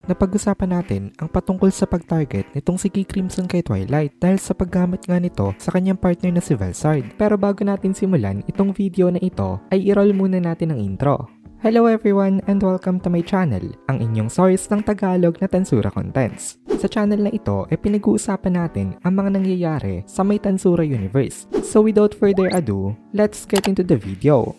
Napag-usapan natin ang patungkol sa pag-target nitong si Key Crimson kay Twilight dahil sa paggamit nga nito sa kanyang partner na si Velsard. Pero bago natin simulan itong video na ito ay i-roll muna natin ang intro. Hello everyone and welcome to my channel, ang inyong source ng Tagalog na Tansura Contents. Sa channel na ito ay pinag-uusapan natin ang mga nangyayari sa may Tansura Universe. So without further ado, let's get into the video.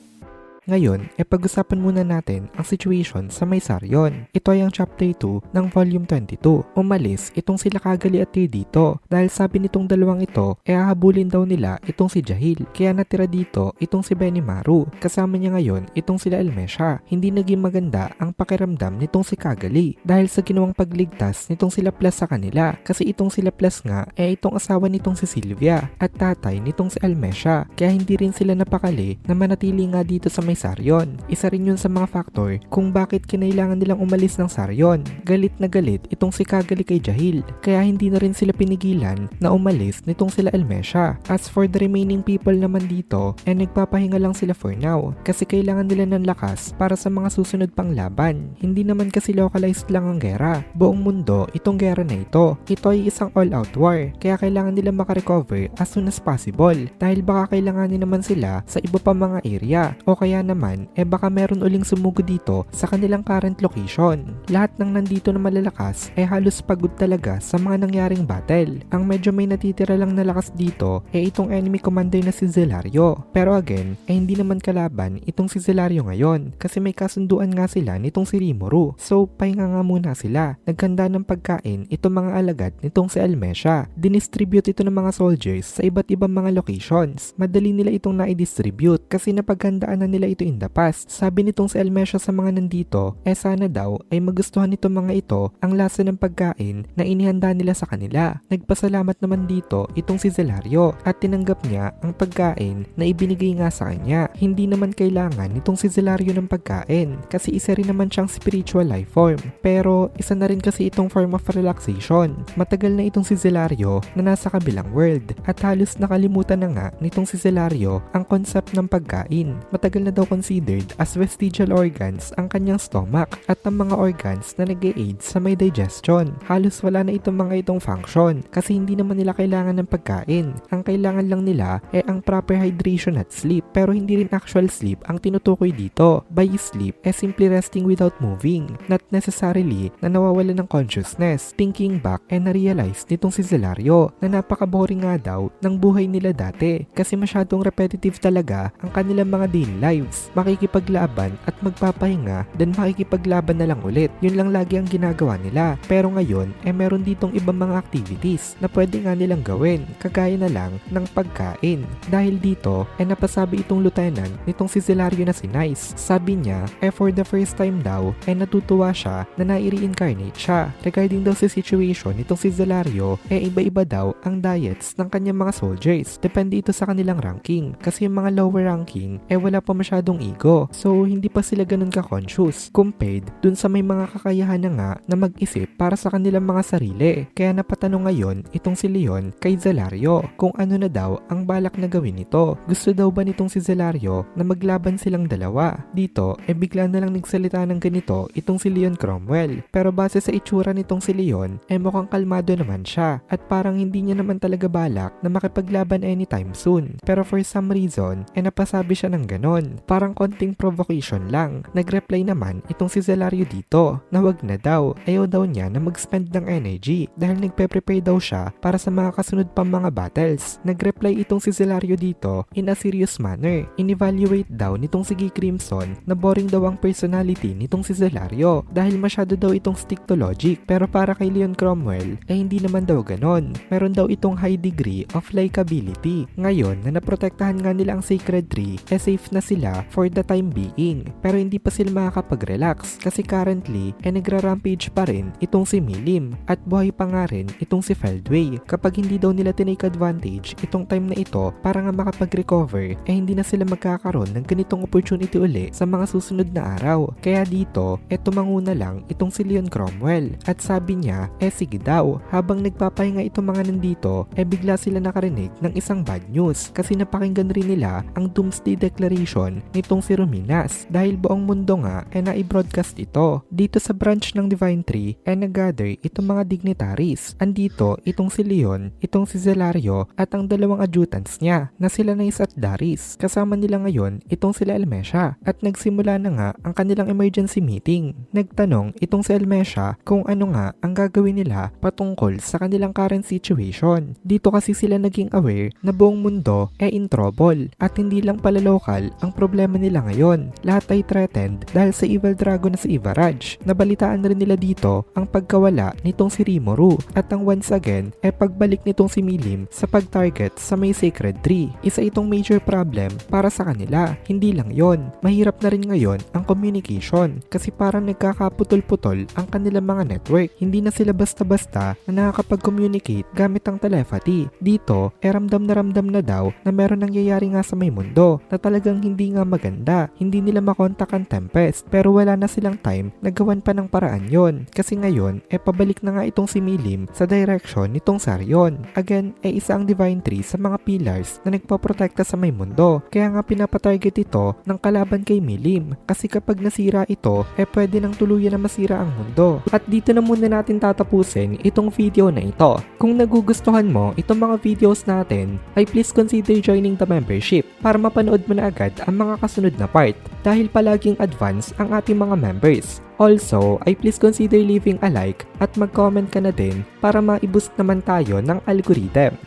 Ngayon, pag-usapan muna natin ang situation sa may Saryon. Ito ay ang chapter 2 ng volume 22. Umalis itong sila Kagali at Tyr dito dahil sabi nitong dalawang ito hahabulin daw nila itong si Jahil. Kaya natira dito itong si Benimaru. Kasama niya ngayon itong sila Elmesha. Hindi naging maganda ang pakiramdam nitong si Kagali dahil sa ginawang pagligtas nitong sila Plus sa kanila. Kasi itong sila Plus nga itong asawa nitong si Sylvia at tatay nitong si Elmesha. Kaya hindi rin sila napakali na manatili nga dito sa may Saryon. Isa rin yun sa mga factor kung bakit kinailangan nilang umalis ng Saryon. Galit na galit itong si Kagali kay Jahil, kaya hindi na rin sila pinigilan na umalis nitong sila Elmesha. As for the remaining people naman dito, nagpapahinga lang sila for now kasi kailangan nila ng lakas para sa mga susunod pang laban. Hindi naman kasi localized lang ang gera. Buong mundo itong gera na ito. Ito ay isang all-out war, kaya kailangan nila makarecover as soon as possible dahil baka kailanganin naman sila sa iba pa mga area o kaya naman baka meron uling sumugod dito sa kanilang current location. Lahat ng nandito na malalakas halos pagod talaga sa mga nangyaring battle. Ang medyo may natitira lang na lakas dito itong enemy commander na si Zelario. Pero again hindi naman kalaban itong si Zelario ngayon kasi may kasunduan nga sila nitong si Rimuru. So pahinga nga muna sila. Naghanda ng pagkain itong mga alagad nitong si Elmesha. Dinistribute ito ng mga soldiers sa iba't ibang mga locations. Madali nila itong na-distribute kasi napaghandaan na nila ito in the past. Sabi nitong si Elmesha sa mga nandito, sana daw ay magustuhan nitong mga ito ang lasa ng pagkain na inihanda nila sa kanila. Nagpasalamat naman dito itong si Zelario at tinanggap niya ang pagkain na ibinigay nga sa kanya. Hindi naman kailangan nitong si Zelario ng pagkain kasi isa rin naman siyang spiritual life form. Pero isa na rin kasi itong form of relaxation. Matagal na itong si Zelario na nasa kabilang world at halos nakalimutan na nga nitong si Zelario ang concept ng pagkain. Matagal na daw considered as vestigial organs ang kanyang stomach at ang mga organs na nag-aid sa may digestion. Halos wala na itong mga itong function kasi hindi naman nila kailangan ng pagkain. Ang kailangan lang nila ang proper hydration at sleep, pero hindi rin actual sleep ang tinutukoy dito. By sleep simply resting without moving, not necessarily na nawawala ng consciousness. Thinking back na-realize nitong si Zelario na napaka-boring nga daw ng buhay nila dati kasi masyadong repetitive talaga ang kanilang mga daily lives. Makikipaglaban at magpapahinga, then makikipaglaban na lang ulit. Yun lang lagi ang ginagawa nila. Pero ngayon meron ditong ibang mga activities na pwede nga nilang gawin, kagaya na lang ng pagkain. Dahil dito napasabi itong lieutenant nitong si Zelario na si Nice. Sabi niya for the first time daw natutuwa siya na nai-reincarnate siya. Regarding daw sa situation nitong si Zelario iba-iba daw ang diets ng kanyang mga soldiers. Depende ito sa kanilang ranking kasi yung mga lower ranking wala pa masyadong ego. So hindi pa sila ganun ka-conscious compared dun sa may mga kakayahan na nga na mag-isip para sa kanilang mga sarili. Kaya napatanong ngayon itong si Leon kay Zelario kung ano na daw ang balak na gawin nito. Gusto daw ba nitong si Zelario na maglaban silang dalawa? Dito bigla na lang nagsalita ng ganito itong si Leon Cromwell. Pero base sa itsura nitong si Leon mukhang kalmado naman siya at parang hindi niya naman talaga balak na makipaglaban anytime soon. Pero for some reason napasabi siya ng ganon. Parang konting provocation lang. Nag-reply naman itong si Zelario dito na wag na daw. Ayaw daw niya na mag-spend ng energy dahil nagpe-prepare daw siya para sa mga kasunod pang mga battles. Nag-reply itong si Zelario dito in a serious manner. In-evaluate daw nitong si Key Crimson na boring daw ang personality nitong si Zelario dahil masyado daw itong stick to logic. Pero para kay Leon Cromwell hindi naman daw ganon. Meron daw itong high degree of likability. Ngayon na naprotektahan nga nila ang Sacred Tree safe na sila for the time being. Pero hindi pa sila makakapag-relax kasi currently nagra-rampage pa rin itong si Milim at buhay pa nga rin itong si Feldway. Kapag hindi daw nila tinake advantage itong time na ito para nga makapag-recover hindi na sila magkakaroon ng ganitong opportunity uli sa mga susunod na araw. Kaya dito tumanguna lang itong si Leon Cromwell at sabi niya sige daw. Habang nagpapahinga itong mga nandito bigla sila nakarinig ng isang bad news kasi napakinggan rin nila ang Doomsday Declaration nitong si Ruminas dahil buong mundo nga ay na-broadcast ito. Dito sa branch ng Divine Tree ay nag-gather itong mga dignitaries. Andito itong si Leon, itong si Zelario at ang dalawang adjutants niya na sila Nice at Darius. Kasama nila ngayon itong sila Elmesha at nagsimula na nga ang kanilang emergency meeting. Nagtanong itong si Elmesha kung ano nga ang gagawin nila patungkol sa kanilang current situation. Dito kasi sila naging aware na buong mundo ay in trouble at hindi lang pala local ang problema nila ngayon. Lahat ay threatened dahil sa evil dragon na si Ivaraj. Nabalitaan rin nila dito ang pagkawala nitong si Rimuru at ang once again ay pagbalik nitong si Milim sa pag-target sa may sacred tree. Isa itong major problem para sa kanila. Hindi lang yon, mahirap na rin ngayon ang communication kasi parang nagkakaputol-putol ang kanilang mga network. Hindi na sila basta-basta na nakakapag-communicate gamit ang telepathy. Dito, ramdam na daw na meron nangyayari nga sa may mundo na talagang hindi nga maganda. Hindi nila makontak ang Tempest pero wala na silang time na gawan pa ng paraan yon. Kasi ngayon, pabalik na nga itong si Milim sa direction nitong Sarion. Again, isa ang Divine Tree sa mga pillars na nagpaprotekta sa may mundo. Kaya nga pinapatarget ito ng kalaban kay Milim. Kasi kapag nasira ito, pwede nang tuluyan na masira ang mundo. At dito na muna natin tatapusin itong video na ito. Kung nagugustuhan mo itong mga videos natin, ay please consider joining the membership para mapanood mo na agad ang mga kasunod na part dahil palaging advance ang ating mga members. Also, ay please consider leaving a like at mag-comment ka na din para ma-boost naman tayo ng algorithm.